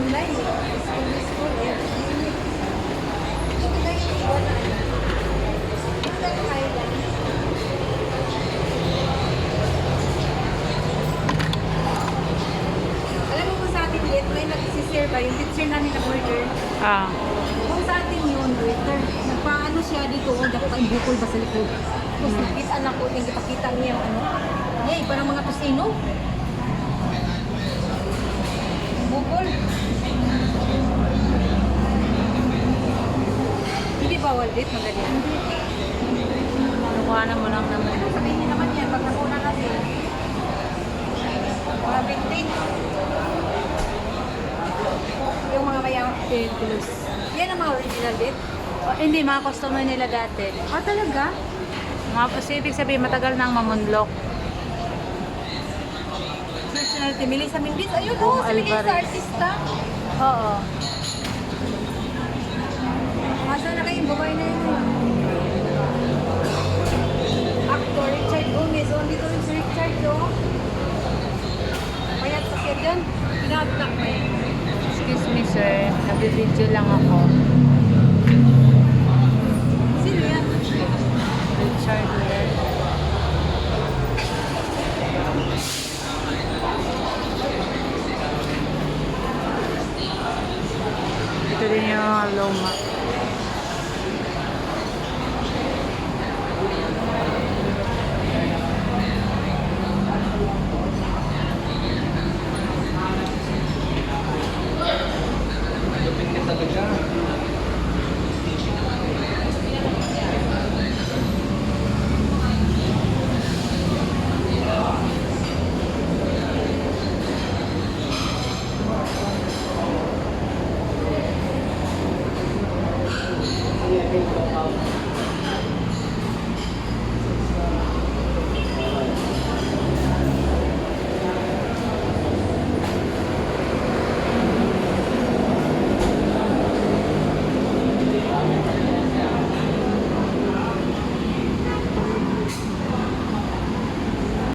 online. School, eh. Ito na yung iwan na ano. Ito na yung island. Alam mo kung sa atin yet, may nagsisir ba? Yung teacher namin na burger. Ah. Kung sa atin yun, waiter, nagpaano siya dito, dapat ang bukol ba sa likod. Tapos nakita na ko, yung ipakita niya yung ano. Yay, parang mga tusino. Bukol. Hindi bawal dito, madali. Malukuhanan mo lang naman. Sabihin niya naman yan, pag nakuna natin. Mga bintin. Yung mga mayang plus. Yan ang mga original date. Hindi, mga customer nila dati. Ah, talaga? Mga Pacific sabihin, matagal nang mamunlok. Personality, Melissa Mendez. Ayun Bong o, sabi kayo sa Alvarez. artista. Oo. Asa na kayo, babae na yun. Actor Richard Gomez. Oh, dito rin si Richard, oh. Payat pa siya dyan. Pinagtak pa yun. Excuse me, sir. Nabibidyo lang ako.